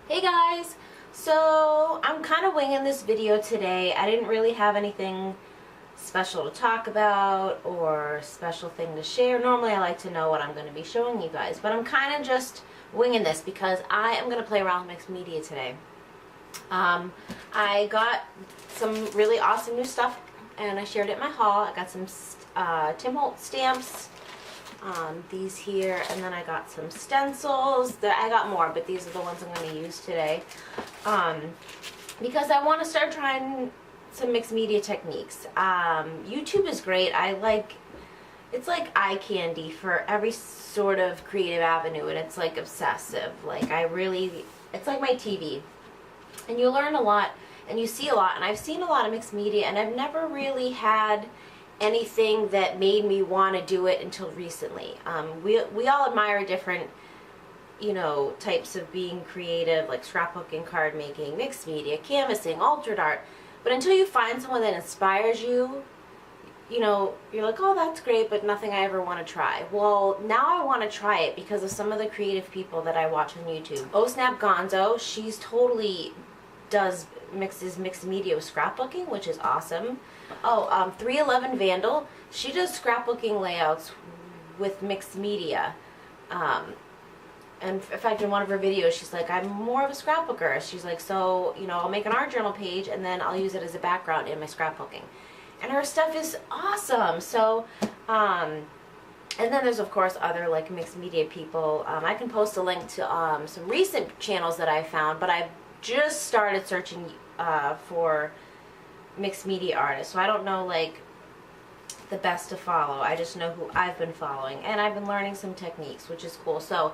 Hey guys! So I'm kind of winging this video today. I didn't really have anything special to talk about or special thing to share. Normally I like to know what I'm going to be showing you guys, but I'm kind of just winging this because I am going to play around with mixed media today. I got some really awesome new stuff and I shared it in my haul. I got some Tim Holtz stamps. These here, and then I got some stencils. I got more, but these are the ones I'm going to use today because I want to start trying some mixed media techniques. YouTube is great. It's like eye candy for every sort of creative avenue, and it's like obsessive. It's like my TV, and you learn a lot and you see a lot, and I've seen a lot of mixed media, and I've never really had anything that made me want to do it until recently. We all admire different, types of being creative, like scrapbooking, card making, mixed media, canvassing, altered art. But until you find someone that inspires you, you're like, oh, that's great, but nothing I ever want to try. Well, now I want to try it because of some of the creative people that I watch on YouTube. Oh Snap Gonzo, she's totally mixes mixed media with scrapbooking, which is awesome. 311 Vandal, she does scrapbooking layouts with mixed media. And in fact, in one of her videos, she's like, I'm more of a scrapbooker. She's like, so, I'll make an art journal page and then I'll use it as a background in my scrapbooking. And her stuff is awesome. So, and then there's, of course, other, like, mixed media people. I can post a link to some recent channels that I found, but I've just started searching for mixed media artists, so I don't know like the best to follow. I just know who I've been following, and I've been learning some techniques, which is cool. So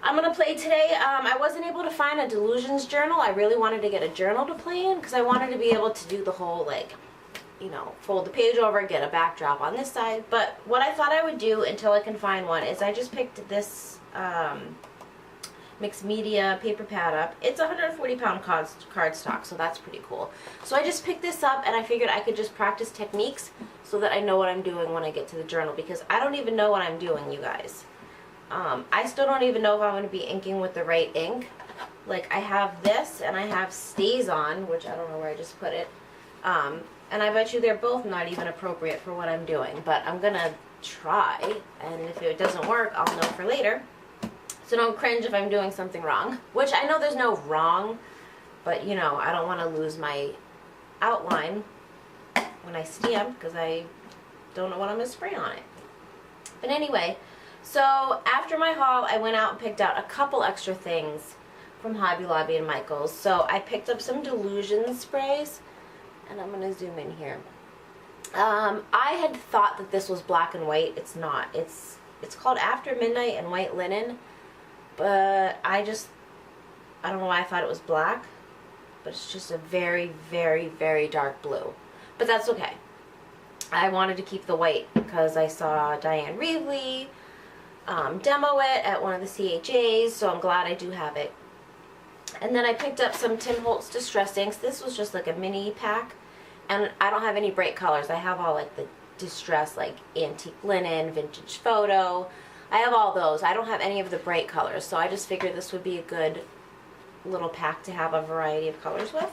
I'm gonna play today. I wasn't able to find a Delusions journal. I really wanted to get a journal to play in because I wanted to be able to do the whole fold the page over, get a backdrop on this side. But what I thought I would do until I can find one is I just picked this mixed media paper pad up. It's 140-pound cardstock, so that's pretty cool. So I just picked this up and I figured I could just practice techniques so that I know what I'm doing when I get to the journal, because I don't even know what I'm doing, you guys. I still don't even know if I'm going to be inking with the right ink. Like, I have this and I have StazOn, which I don't know where I just put it. And I bet you they're both not even appropriate for what I'm doing, but I'm going to try, and if it doesn't work, I'll know for later. So don't cringe if I'm doing something wrong, which I know there's no wrong, but I don't want to lose my outline when I stamp because I don't know what I'm going to spray on it. But anyway, so after my haul, I went out and picked out a couple extra things from Hobby Lobby and Michaels. So I picked up some Delusions sprays, and I'm going to zoom in here. I had thought that this was black and white. It's not. It's called After Midnight and White Linen. But I don't know why I thought it was black, but it's just a very, very, very dark blue. But that's okay. I wanted to keep the white because I saw Diane Reevely demo it at one of the CHAs, so I'm glad I do have it. And then I picked up some Tim Holtz Distress inks. This was just like a mini pack, and I don't have any bright colors. I have all like the distress, like antique linen, vintage photo. I have all those. I don't have any of the bright colors, so I just figured this would be a good little pack to have a variety of colors with.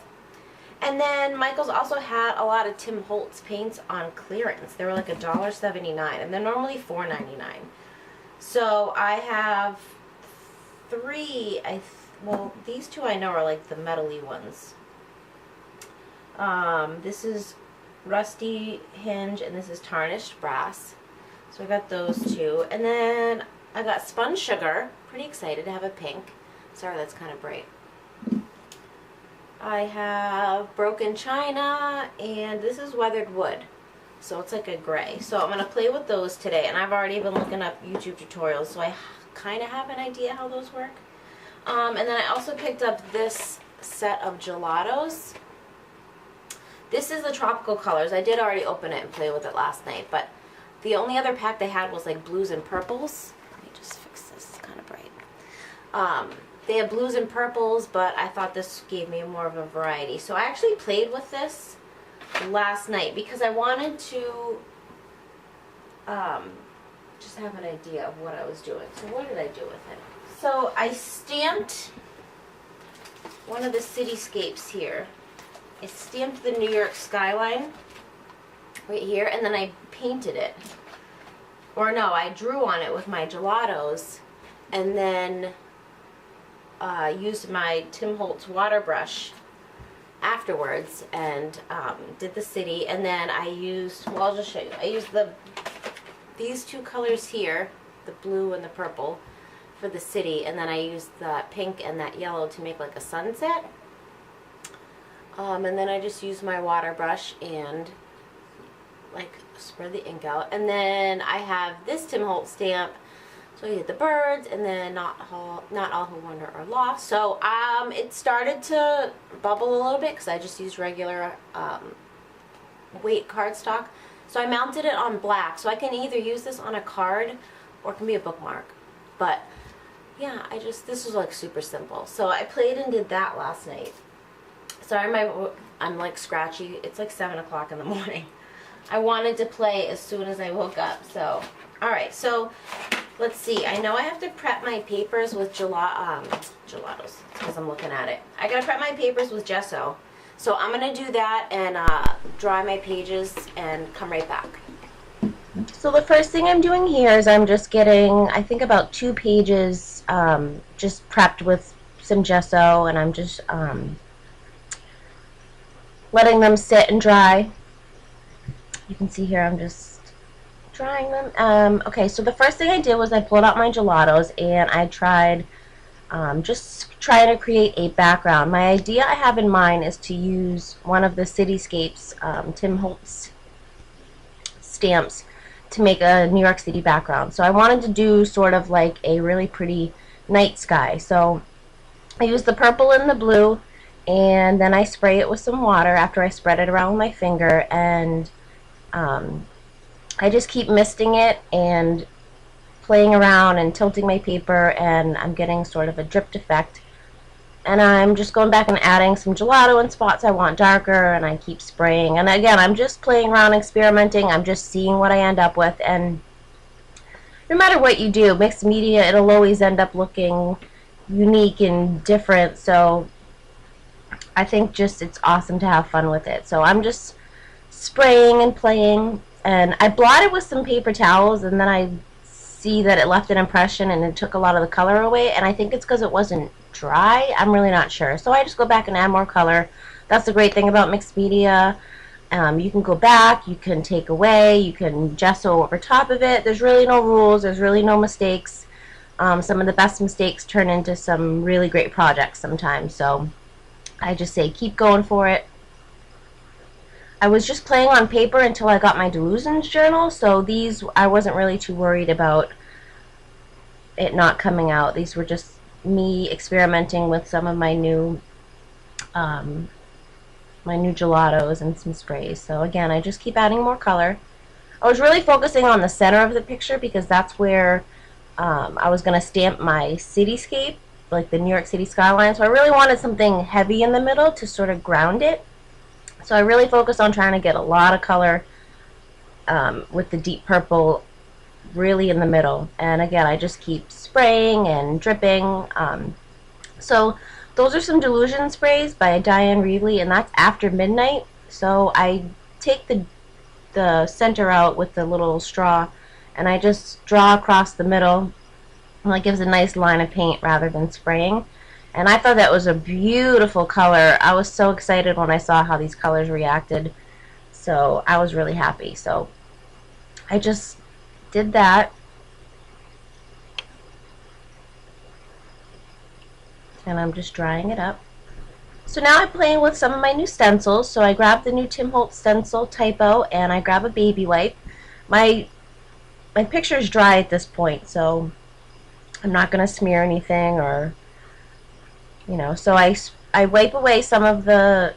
And then Michaels also had a lot of Tim Holtz paints on clearance. They were like $1.79, and they're normally $4.99. So I have three. Well, these two I know are like the metal-y ones. This is Rusty Hinge, and this is Tarnished Brass. So I got those two. And then I got Spun Sugar. Pretty excited to have a pink. Sorry, that's kind of bright. I have Broken China, and this is Weathered Wood. So it's like a gray. So I'm going to play with those today. And I've already been looking up YouTube tutorials, so I kind of have an idea how those work. And then I also picked up this set of gelatos. This is the tropical colors. I did already open it and play with it last night, but the only other pack they had was like blues and purples. Let me just fix this, it's kind of bright. They had blues and purples, but I thought this gave me more of a variety. So I actually played with this last night because I wanted to just have an idea of what I was doing. So what did I do with it? So I stamped one of the cityscapes here. I stamped the New York skyline right here, and then I painted it. Or no, I drew on it with my gelatos, and then used my Tim Holtz water brush afterwards, and did the city. And then I used, well, I'll just show you. I used these two colors here, the blue and the purple, for the city, and then I used the pink and that yellow to make like a sunset. And then I just used my water brush and like spread the ink out. And then I have this Tim Holtz stamp. So you get the birds, and then not all who wander are lost. So it started to bubble a little bit because I just used regular weight cardstock. So I mounted it on black. So I can either use this on a card or it can be a bookmark. But yeah, this was like super simple. So I played and did that last night. Sorry, I'm like scratchy. It's like 7 o'clock in the morning. I wanted to play as soon as I woke up. So, all right. So let's see. I know I have to prep my papers with gelatos because I'm looking at it. I gotta prep my papers with gesso. So I'm gonna do that and dry my pages and come right back. So the first thing I'm doing here is I'm just getting, I think, about 2 pages just prepped with some gesso, and I'm just letting them sit and dry. You can see here I'm just drying them. Okay, so the first thing I did was I pulled out my gelatos and I tried just trying to create a background. My idea I have in mind is to use one of the Cityscapes Tim Holtz stamps to make a New York City background. So I wanted to do sort of like a really pretty night sky. So I used the purple and the blue, and then I spray it with some water after I spread it around with my finger, and I just keep misting it and playing around and tilting my paper, and I'm getting sort of a dripped effect. And I'm just going back and adding some gelato in spots I want darker, and I keep spraying. And again, I'm just playing around, experimenting. I'm just seeing what I end up with. And no matter what you do, mixed media, it'll always end up looking unique and different. So I think just it's awesome to have fun with it. So I'm just spraying and playing. And I blotted with some paper towels, and then I see that it left an impression and it took a lot of the color away. And I think it's because it wasn't dry. I'm really not sure. So I just go back and add more color. That's the great thing about mixed media. You can go back, you can take away, you can gesso over top of it. There's really no rules. There's really no mistakes. Some of the best mistakes turn into some really great projects sometimes. So I just say keep going for it. I was just playing on paper until I got my Delusions journal. So these, I wasn't really too worried about it not coming out. These were just me experimenting with some of my new gelatos and some sprays. So again, I just keep adding more color. I was really focusing on the center of the picture because that's where I was going to stamp my cityscape, like the New York City skyline. So I really wanted something heavy in the middle to sort of ground it. So I really focused on trying to get a lot of color with the deep purple really in the middle. And again, I just keep spraying and dripping. So those are some Delusion sprays by Diane Reevely, and that's After Midnight. So I take the center out with the little straw, and I just draw across the middle, and that gives a nice line of paint rather than spraying. And I thought that was a beautiful color. I was so excited when I saw how these colors reacted. So I was really happy. So I just did that. And I'm just drying it up. So now I'm playing with some of my new stencils. So I grabbed the new Tim Holtz stencil Typo, and I grab a baby wipe. My picture is dry at this point, so I'm not going to smear anything, or so I wipe away some of the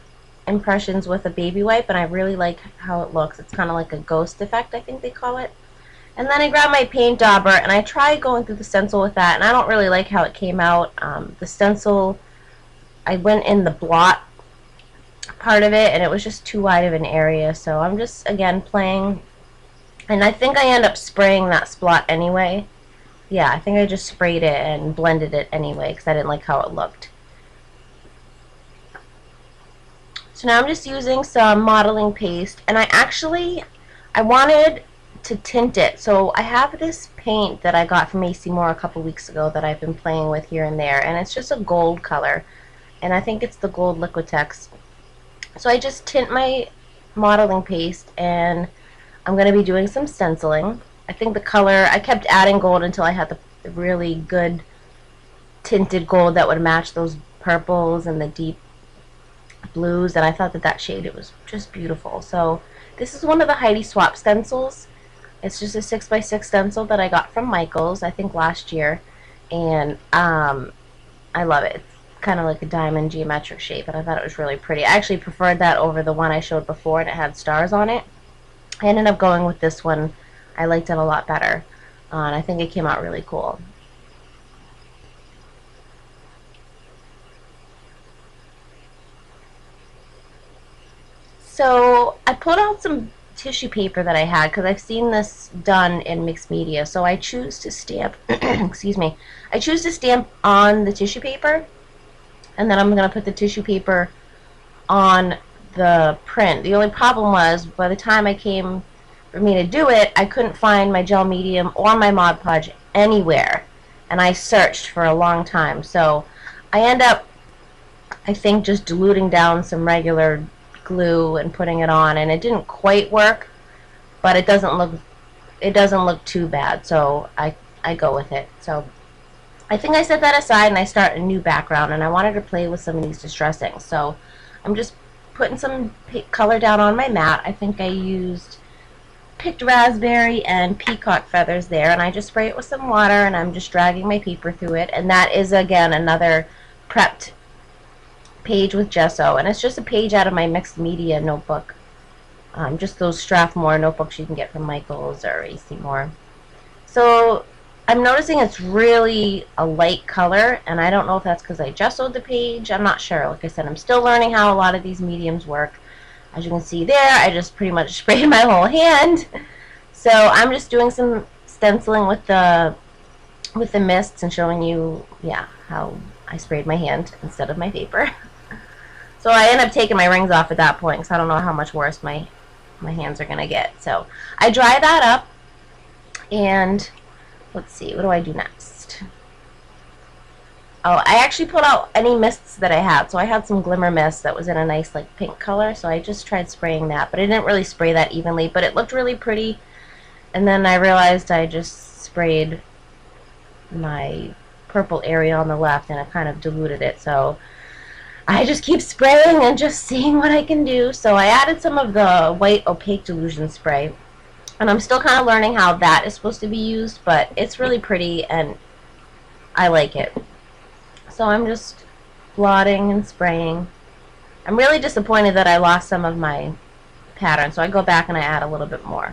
impressions with a baby wipe, and I really like how it looks. It's kind of like a ghost effect, I think they call it. And then I grab my paint dauber, and I try going through the stencil with that, and I don't really like how it came out. The stencil, I went in the blot part of it, and it was just too wide of an area. So I'm just, again, playing. And I think I end up spraying that splot anyway. Yeah, I think I just sprayed it and blended it anyway because I didn't like how it looked. So now I'm just using some modeling paste, and I wanted to tint it. So I have this paint that I got from AC Moore a couple weeks ago that I've been playing with here and there, and it's just a gold color, and I think it's the gold Liquitex. So I just tint my modeling paste, and I'm going to be doing some stenciling. I think the color, I kept adding gold until I had the really good tinted gold that would match those purples and the deep blues, and I thought that shade, it was just beautiful. So this is one of the Heidi Swapp stencils. It's just a 6x6 stencil that I got from Michaels, I think last year, and I love it. It's kind of like a diamond geometric shape, and I thought it was really pretty. I actually preferred that over the one I showed before, and it had stars on it. I ended up going with this one. I liked it a lot better, and I think it came out really cool. So I pulled out some tissue paper that I had because I've seen this done in mixed media. So I choose to stamp, excuse me, I choose to stamp on the tissue paper, and then I'm going to put the tissue paper on the print. The only problem was, by the time I came for me to do it, I couldn't find my gel medium or my Mod Podge anywhere, and I searched for a long time. So I end up, I think, just diluting down some regular glue and putting it on, and it didn't quite work, but it doesn't look too bad, so I go with it. So I think I set that aside, and I start a new background, and I wanted to play with some of these distressings. So I'm just putting some color down on my mat. I think I used picked raspberry and peacock feathers there, and I just spray it with some water, and I'm just dragging my paper through it. And that is, again, another prepped page with gesso, and it's just a page out of my mixed media notebook, just those Strathmore notebooks you can get from Michaels or AC Moore. So I'm noticing it's really a light color, and I don't know if that's because I gessoed the page. I'm not sure. Like I said, I'm still learning how a lot of these mediums work. As you can see there, I just pretty much sprayed my whole hand. So I'm just doing some stenciling with the mists and showing you, yeah, how I sprayed my hand instead of my paper. So I end up taking my rings off at that point because I don't know how much worse my hands are going to get. So I dry that up, and let's see, what do I do next? Oh, I actually put out any mists that I had. So I had some glimmer mist that was in a nice like pink color, so I just tried spraying that, but I didn't really spray that evenly, but it looked really pretty. And then I realized I just sprayed my purple area on the left, and it kind of diluted it, so I just keep spraying and just seeing what I can do. So I added some of the white opaque dilution spray, and I'm still kind of learning how that is supposed to be used, but it's really pretty and I like it. So I'm just blotting and spraying. I'm really disappointed that I lost some of my pattern, so I go back and I add a little bit more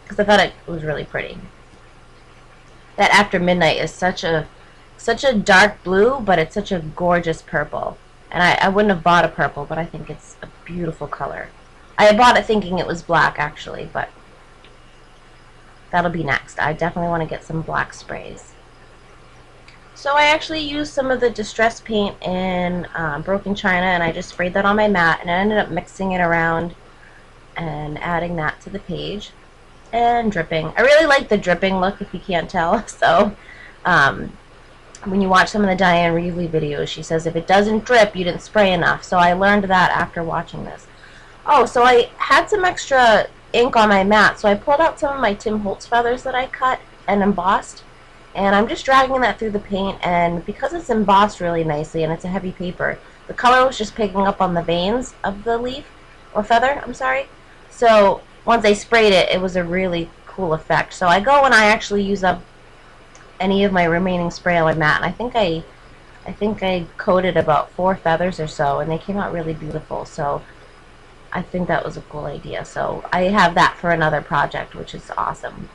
because I thought it was really pretty. That After Midnight is such a dark blue, but it's such a gorgeous purple. And I wouldn't have bought a purple, but I think it's a beautiful color. I bought it thinking it was black, actually, but that'll be next. I definitely want to get some black sprays. So I actually used some of the Distress paint in Broken China, and I just sprayed that on my mat, and I ended up mixing it around and adding that to the page and dripping. I really like the dripping look, if you can't tell. So when you watch some of the Diane Reevely videos, she says if it doesn't drip, you didn't spray enough. So I learned that after watching this. Oh, so I had some extra ink on my mat, so I pulled out some of my Tim Holtz feathers that I cut and embossed, and I'm just dragging that through the paint, and because it's embossed really nicely and it's a heavy paper, the color was just picking up on the veins of the leaf, or feather, I'm sorry. So once I sprayed it, it was a really cool effect. So I go and I actually use up any of my remaining spray on my mat, and I think I coated about 4 feathers or so, and they came out really beautiful. So I think that was a cool idea. So I have that for another project, which is awesome.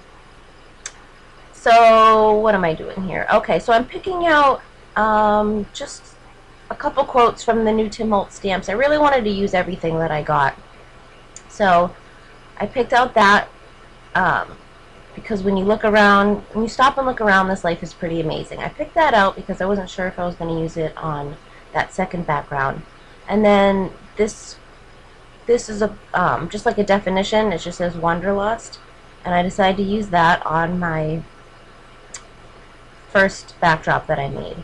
So what am I doing here? Okay, so I'm picking out just a couple quotes from the new Tim Holtz stamps. I really wanted to use everything that I got, so I picked out that because when you look around, when you stop and look around, this life is pretty amazing. I picked that out because I wasn't sure if I was going to use it on that second background. And then this this is a just like a definition. It just says Wanderlust, and I decided to use that on my first backdrop that I made.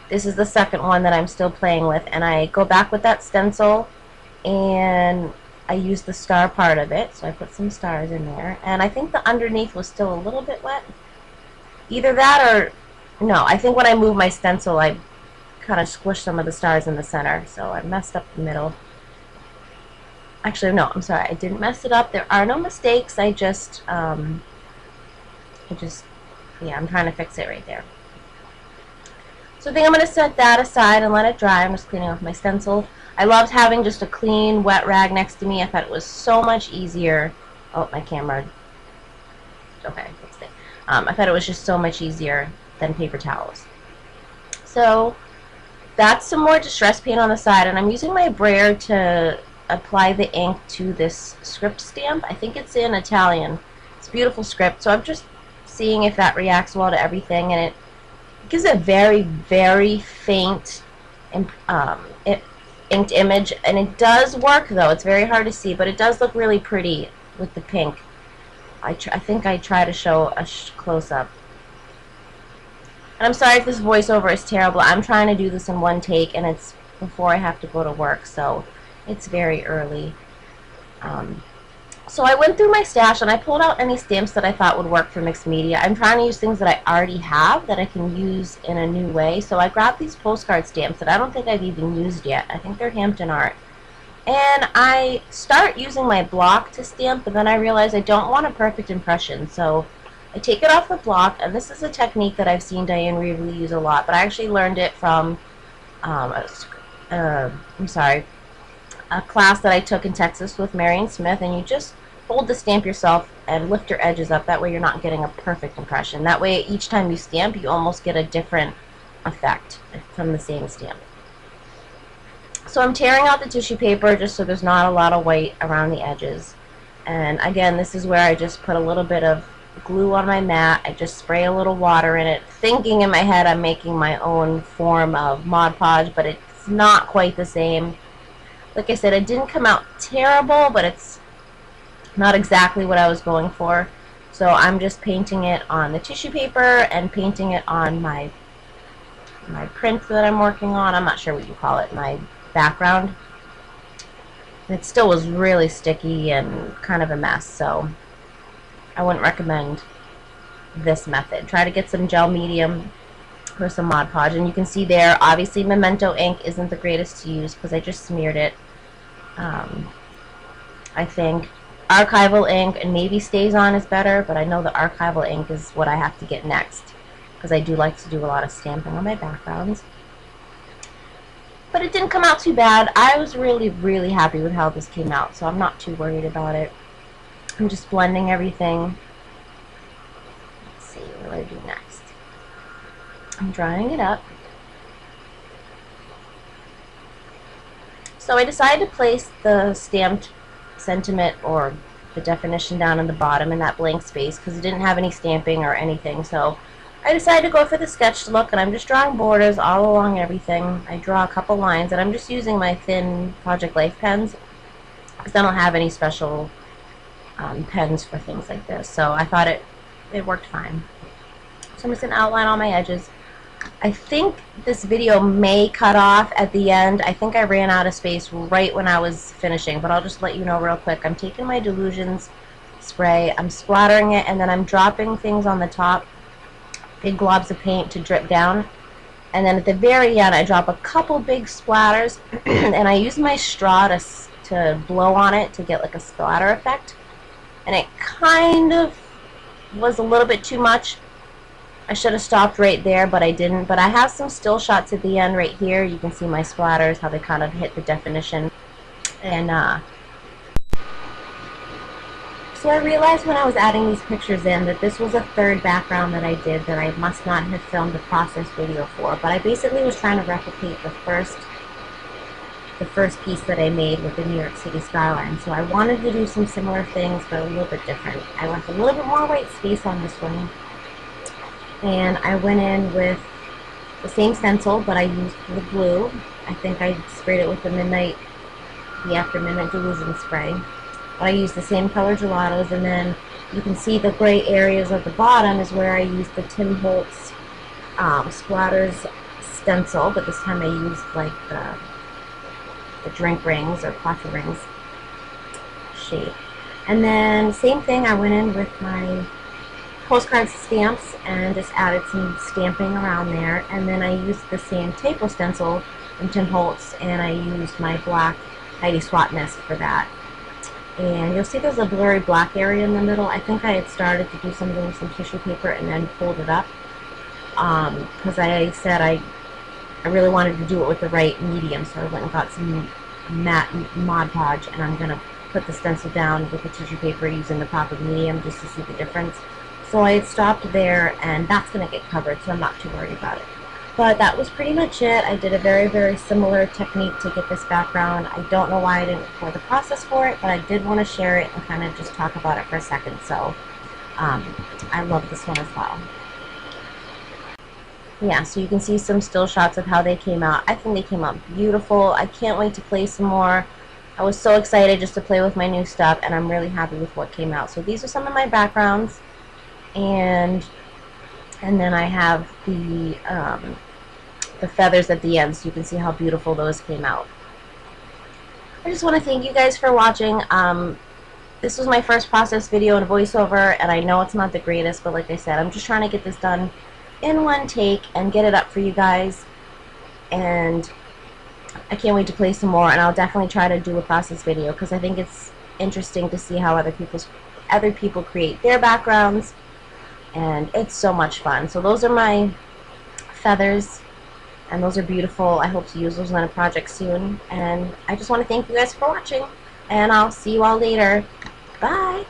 This is the second one that I'm still playing with, and I go back with that stencil and I use the star part of it, so I put some stars in there, and I think the underneath was still a little bit wet. Either that or, no, I think when I moved my stencil I kind of squished some of the stars in the center, so I messed up the middle. Actually, no, I'm sorry, I didn't mess it up. There are no mistakes. Yeah, I'm trying to fix it right there. So I think I'm going to set that aside and let it dry. I'm just cleaning off my stencil. I loved having just a clean, wet rag next to me. I thought it was so much easier. Oh, my camera. Okay, I fixed it. I thought it was just so much easier than paper towels. So that's some more distress paint on the side, and I'm using my brayer to apply the ink to this script stamp. I think it's in Italian. It's a beautiful script, so I'm just seeing if that reacts well to everything, and it gives a very, very faint inked image, and it does work though. It's very hard to see, but it does look really pretty with the pink. I think I try to show a close-up. And I'm sorry if this voiceover is terrible. I'm trying to do this in one take, and it's before I have to go to work, so it's very early. So I went through my stash and I pulled out any stamps that I thought would work for mixed media. I'm trying to use things that I already have that I can use in a new way. So I grabbed these postcard stamps that I don't think I've even used yet. I think they're Hampton Art. And I start using my block to stamp, but then I realize I don't want a perfect impression. So I take it off the block, and this is a technique that I've seen Diane Reevely use a lot, but I actually learned it from a class that I took in Texas with Marion Smith, and you just hold the stamp yourself and lift your edges up. That way you're not getting a perfect impression. That way each time you stamp, you almost get a different effect from the same stamp. So I'm tearing out the tissue paper just so there's not a lot of white around the edges. And again, this is where I just put a little bit of glue on my mat. I just spray a little water in it, thinking in my head I'm making my own form of Mod Podge, but it's not quite the same. Like I said, it didn't come out terrible, but it's not exactly what I was going for. So I'm just painting it on the tissue paper and painting it on my print that I'm working on. I'm not sure what you call it, my background. It still was really sticky and kind of a mess, so I wouldn't recommend this method. Try to get some gel medium or some Mod Podge, and you can see there, obviously Memento ink isn't the greatest to use because I just smeared it. I think archival ink and maybe StazOn is better, but I know the archival ink is what I have to get next because I do like to do a lot of stamping on my backgrounds. But it didn't come out too bad. I was really, really happy with how this came out, so I'm not too worried about it. I'm just blending everything. Let's see, what do I do next? I'm drying it up. So I decided to place the stamped sentiment or the definition down in the bottom in that blank space because it didn't have any stamping or anything. So I decided to go for the sketch look, and I'm just drawing borders all along everything. I draw a couple lines, and I'm just using my thin Project Life pens because I don't have any special pens for things like this. So I thought it worked fine. So I'm just going to outline all my edges. I think this video may cut off at the end. I think I ran out of space right when I was finishing, but I'll just let you know real quick. I'm taking my Delusions spray, I'm splattering it, and then I'm dropping things on the top, big globs of paint to drip down. And then at the very end, I drop a couple big splatters, and I use my straw to blow on it to get like a splatter effect. And it kind of was a little bit too much. I should have stopped right there, but I didn't. But I have some still shots at the end right here. You can see my splatters, how they kind of hit the definition. And so I realized when I was adding these pictures in that this was a third background that I did that I must not have filmed a process video for. But I basically was trying to replicate the first piece that I made with the New York City skyline. So I wanted to do some similar things, but a little bit different. I left a little bit more white space on this one. And I went in with the same stencil, but I used the blue. I think I sprayed it with the Midnight the After Midnight Delusion spray. But I use the same color gelatos, and then you can see the gray areas at the bottom is where I use the Tim Holtz Splatters stencil, but this time I used like the drink rings or coffee rings shape. And then same thing, I went in with my postcard stamps and just added some stamping around there, and then I used the same Tapo stencil from Tim Holtz, and I used my black Heidi Swapp mist for that. And you'll see there's a blurry black area in the middle. I think I had started to do something with some tissue paper and then pulled it up because I said I really wanted to do it with the right medium, so I went and got some matte Mod Podge, and I'm going to put the stencil down with the tissue paper using the proper medium just to see the difference. So I had stopped there, and that's going to get covered, so I'm not too worried about it. But that was pretty much it. I did a very, very similar technique to get this background. I don't know why I didn't record the process for it, but I did want to share it and kind of just talk about it for a second. So I love this one as well. Yeah, so you can see some still shots of how they came out. I think they came out beautiful. I can't wait to play some more. I was so excited just to play with my new stuff, and I'm really happy with what came out. So these are some of my backgrounds, and then I have the feathers at the end, so you can see how beautiful those came out. I just want to thank you guys for watching. This was my first process video in voiceover, and I know it's not the greatest, but like I said, I'm just trying to get this done in one take and get it up for you guys, and I can't wait to play some more, and I'll definitely try to do a process video because I think it's interesting to see how other people create their backgrounds, and it's so much fun. So those are my feathers, and those are beautiful. I hope to use those on a project soon, and I just want to thank you guys for watching, and I'll see you all later. Bye!